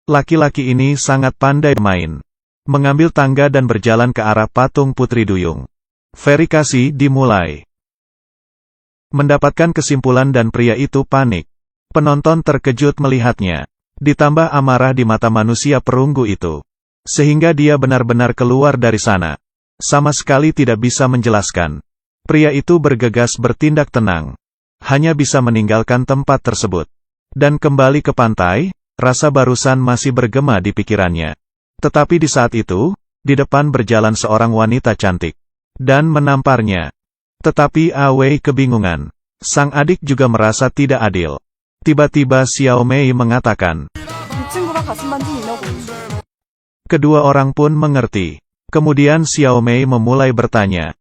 Laki-laki ini sangat pandai bermain. Mengambil tangga dan berjalan ke arah patung Putri Duyung. Verifikasi dimulai. Mendapatkan kesimpulan dan pria itu panik. Penonton terkejut melihatnya. Ditambah amarah di mata manusia perunggu itu. Sehingga dia benar-benar keluar dari sana. Sama sekali tidak bisa menjelaskan. Pria itu bergegas bertindak tenang. Hanya bisa meninggalkan tempat tersebut. Dan kembali ke pantai, rasa barusan masih bergema di pikirannya. Tetapi di saat itu, di depan berjalan seorang wanita cantik. Dan menamparnya. Tetapi Awei kebingungan. Sang adik juga merasa tidak adil. Tiba-tiba Xiao Mei mengatakan. Kedua orang pun mengerti. Kemudian Xiao Mei memulai bertanya.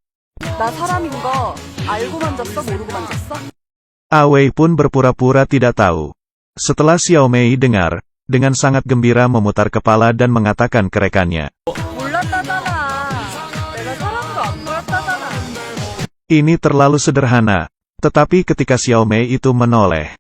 Awei pun berpura-pura tidak tahu. Setelah Xiao Mei dengar, dengan sangat gembira memutar kepala dan mengatakan ke rekannya. Ini terlalu sederhana. Tetapi ketika Xiao Mei itu menoleh.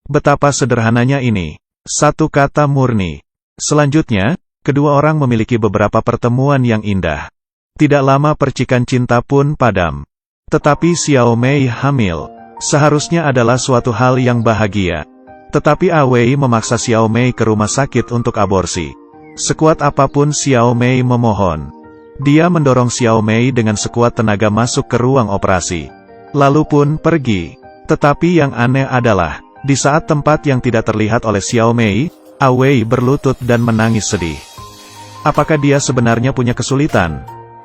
Betapa sederhananya ini. Satu kata murni. Selanjutnya, kedua orang memiliki beberapa pertemuan yang indah. Tidak lama percikan cinta pun padam. Tetapi Xiao Mei hamil. Seharusnya adalah suatu hal yang bahagia. Tetapi Awei memaksa Xiao Mei ke rumah sakit untuk aborsi. Sekuat apapun Xiao Mei memohon. Dia mendorong Xiao Mei dengan sekuat tenaga masuk ke ruang operasi. Lalu pun pergi. Tetapi yang aneh adalah, di saat tempat yang tidak terlihat oleh Xiao Mei, Awei berlutut dan menangis sedih. Apakah dia sebenarnya punya kesulitan?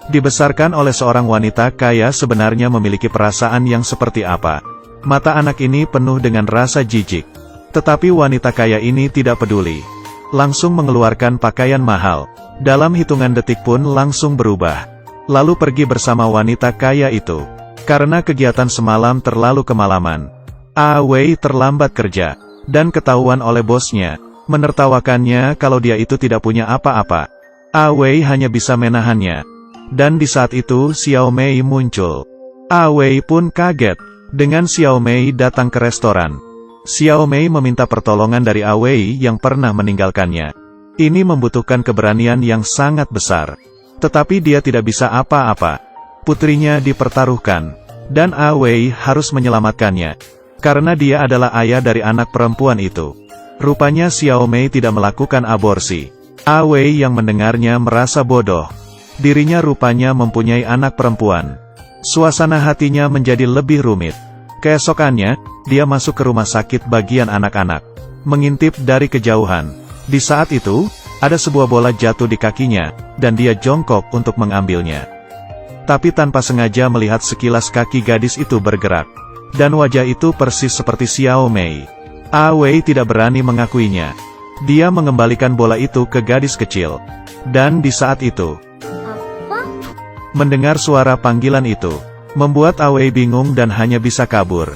Dibesarkan oleh seorang wanita kaya sebenarnya memiliki perasaan yang seperti apa? Mata anak ini penuh dengan rasa jijik. Tetapi wanita kaya ini tidak peduli. Langsung mengeluarkan pakaian mahal. Dalam hitungan detik pun langsung berubah. Lalu pergi bersama wanita kaya itu. Karena kegiatan semalam terlalu kemalaman. Awei terlambat kerja. Dan ketahuan oleh bosnya. Menertawakannya kalau dia itu tidak punya apa-apa. Awei hanya bisa menahannya. Dan di saat itu Xiao Mei muncul. Awei pun kaget. Dengan Xiao Mei datang ke restoran. Xiao Mei meminta pertolongan dari Awei yang pernah meninggalkannya. Ini membutuhkan keberanian yang sangat besar. Tetapi dia tidak bisa apa-apa. Putrinya dipertaruhkan. Dan Awei harus menyelamatkannya. Karena dia adalah ayah dari anak perempuan itu. Rupanya Xiao Mei tidak melakukan aborsi. Awei yang mendengarnya merasa bodoh. Dirinya rupanya mempunyai anak perempuan. Suasana hatinya menjadi lebih rumit. Keesokannya, dia masuk ke rumah sakit bagian anak-anak. Mengintip dari kejauhan. Di saat itu, ada sebuah bola jatuh di kakinya, dan dia jongkok untuk mengambilnya. Tapi tanpa sengaja melihat sekilas kaki gadis itu bergerak. Dan wajah itu persis seperti Xiao Mei. Awei tidak berani mengakuinya. Dia mengembalikan bola itu ke gadis kecil. Dan di saat itu, mendengar suara panggilan itu, membuat Awei bingung dan hanya bisa kabur.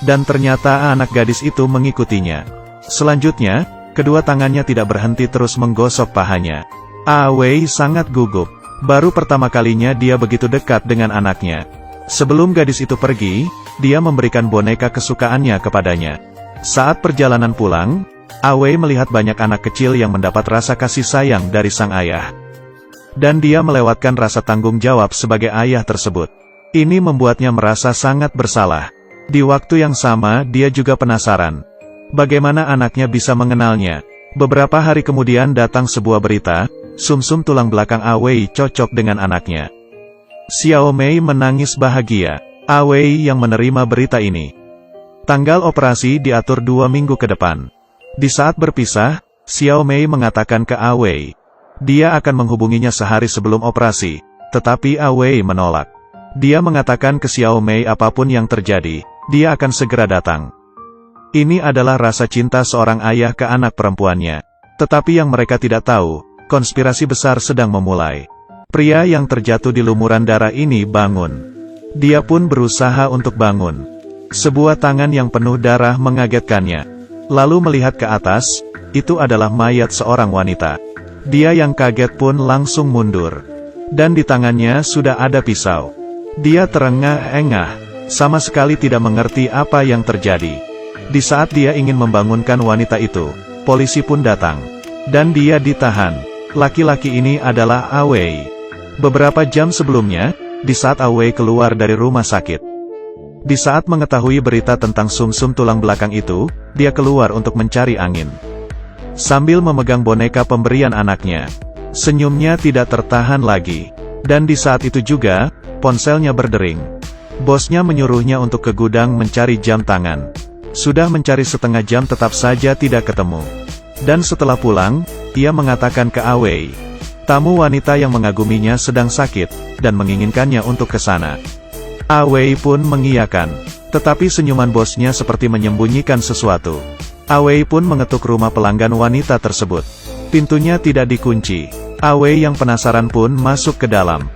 Dan ternyata anak gadis itu mengikutinya. Selanjutnya, kedua tangannya tidak berhenti terus menggosok pahanya. Awei sangat gugup. Baru pertama kalinya dia begitu dekat dengan anaknya. Sebelum gadis itu pergi, dia memberikan boneka kesukaannya kepadanya. Saat perjalanan pulang, Awei melihat banyak anak kecil yang mendapat rasa kasih sayang dari sang ayah. Dan dia melewatkan rasa tanggung jawab sebagai ayah tersebut. Ini membuatnya merasa sangat bersalah. Di waktu yang sama dia juga penasaran. Bagaimana anaknya bisa mengenalnya? Beberapa hari kemudian datang sebuah berita, sumsum tulang belakang Awei cocok dengan anaknya. Xiao Mei menangis bahagia. Awei yang menerima berita ini. Tanggal operasi diatur 2 minggu ke depan. Di saat berpisah, Xiao Mei mengatakan ke Awei. Dia akan menghubunginya sehari sebelum operasi, tetapi Awei menolak. Dia mengatakan ke Xiao Mei apapun yang terjadi, dia akan segera datang. Ini adalah rasa cinta seorang ayah ke anak perempuannya. Tetapi yang mereka tidak tahu, konspirasi besar sedang memulai. Pria yang terjatuh di lumuran darah ini bangun. Dia pun berusaha untuk bangun. Sebuah tangan yang penuh darah mengagetkannya. Lalu melihat ke atas, itu adalah mayat seorang wanita. Dia yang kaget pun langsung mundur. Dan di tangannya sudah ada pisau. Dia terengah-engah, sama sekali tidak mengerti apa yang terjadi. Di saat dia ingin membangunkan wanita itu, polisi pun datang. dan dia ditahan. Laki-laki ini adalah Awei. Beberapa jam sebelumnya, di saat Awei keluar dari rumah sakit. Di saat mengetahui berita tentang sumsum tulang belakang itu, dia keluar untuk mencari angin. Sambil memegang boneka pemberian anaknya, senyumnya tidak tertahan lagi. Dan di saat itu juga, ponselnya berdering. Bosnya menyuruhnya untuk ke gudang mencari jam tangan. Sudah mencari setengah jam tetap saja tidak ketemu. Dan setelah pulang, ia mengatakan ke Awei, tamu wanita yang mengaguminya sedang sakit, dan menginginkannya untuk ke sana. Awei pun mengiyakan. Tetapi senyuman bosnya seperti menyembunyikan sesuatu. Awei pun mengetuk rumah pelanggan wanita tersebut. Pintunya tidak dikunci. Awei yang penasaran pun masuk ke dalam.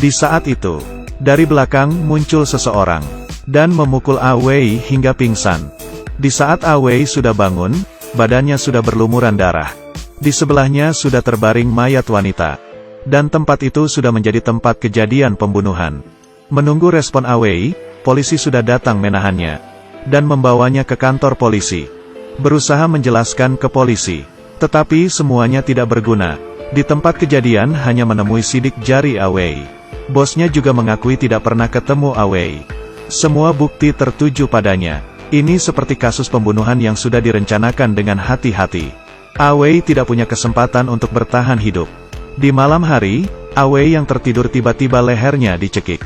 Di saat itu, dari belakang muncul seseorang, dan memukul Awei hingga pingsan. Di saat Awei sudah bangun, badannya sudah berlumuran darah. Di sebelahnya sudah terbaring mayat wanita. Dan tempat itu sudah menjadi tempat kejadian pembunuhan. Menunggu respon Awei, polisi sudah datang menahannya. Dan membawanya ke kantor polisi. Berusaha menjelaskan ke polisi. Tetapi semuanya tidak berguna. Di tempat kejadian hanya menemui sidik jari Awei. Bosnya juga mengakui tidak pernah ketemu Awei. Semua bukti tertuju padanya. Ini seperti kasus pembunuhan yang sudah direncanakan dengan hati-hati. Awei tidak punya kesempatan untuk bertahan hidup. Di malam hari, Awei yang tertidur tiba-tiba lehernya dicekik.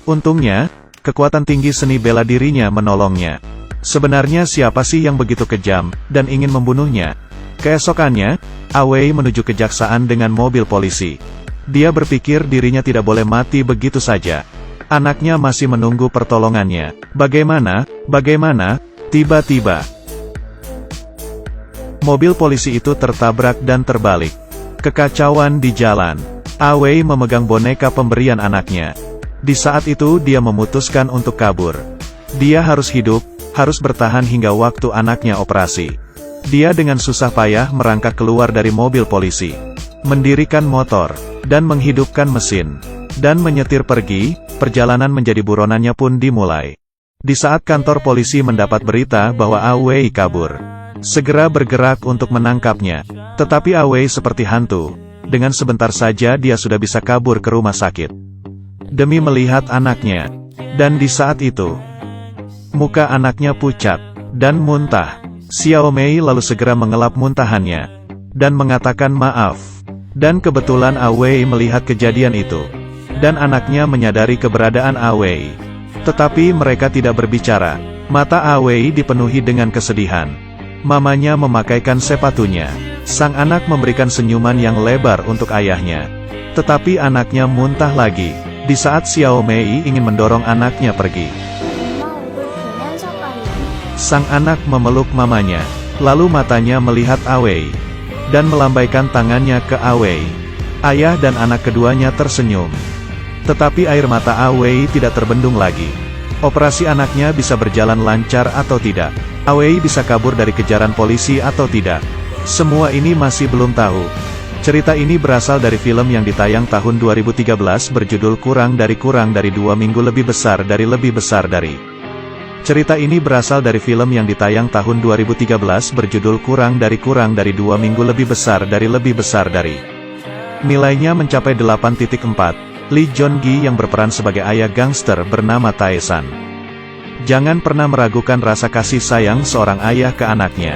Untungnya, kekuatan tinggi seni bela dirinya menolongnya. Sebenarnya siapa sih yang begitu kejam, dan ingin membunuhnya? Keesokannya, Awei menuju kejaksaan dengan mobil polisi. Dia berpikir dirinya tidak boleh mati begitu saja. Anaknya masih menunggu pertolongannya. Bagaimana, tiba-tiba mobil polisi itu tertabrak dan terbalik. Kekacauan di jalan. Awei memegang boneka pemberian anaknya. Di saat itu dia memutuskan untuk kabur. Dia harus hidup, harus bertahan hingga waktu anaknya operasi. Dia dengan susah payah merangkak keluar dari mobil polisi, mendirikan motor, dan menghidupkan mesin, dan menyetir pergi. Perjalanan menjadi buronannya pun dimulai. Di saat kantor polisi mendapat berita bahwa Awei kabur, segera bergerak untuk menangkapnya. Tetapi Awei seperti hantu. Dengan sebentar saja dia sudah bisa kabur ke rumah sakit. Demi melihat anaknya. Dan di saat itu, muka anaknya pucat, dan muntah. Xiaomei lalu segera mengelap muntahannya, dan mengatakan maaf. Dan kebetulan Awei melihat kejadian itu. Dan anaknya menyadari keberadaan Awei. Tetapi mereka tidak berbicara. Mata Awei dipenuhi dengan kesedihan. Mamanya memakaikan sepatunya. Sang anak memberikan senyuman yang lebar untuk ayahnya. Tetapi anaknya muntah lagi. Di saat Xiaomei ingin mendorong anaknya pergi, sang anak memeluk mamanya. Lalu matanya melihat Awei, dan melambaikan tangannya ke Awei. Ayah dan anak keduanya tersenyum. Tetapi air mata Awei tidak terbendung lagi. Operasi anaknya bisa berjalan lancar atau tidak. Awei bisa kabur dari kejaran polisi atau tidak. Semua ini masih belum tahu. Cerita ini berasal dari film yang ditayang tahun 2013 berjudul Kurang dari 2 minggu lebih besar dari. Cerita ini berasal dari film yang ditayang tahun 2013 berjudul Kurang dari 2 minggu lebih besar dari. Nilainya mencapai 8.4. Lee Joon-gi yang berperan sebagai ayah gangster bernama Tae-san. Jangan pernah meragukan rasa kasih sayang seorang ayah ke anaknya.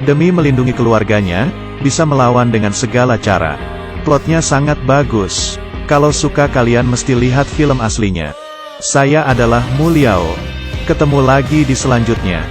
Demi melindungi keluarganya, bisa melawan dengan segala cara. Plotnya sangat bagus. Kalau suka kalian mesti lihat film aslinya. Saya adalah Muliao. Ketemu lagi di selanjutnya.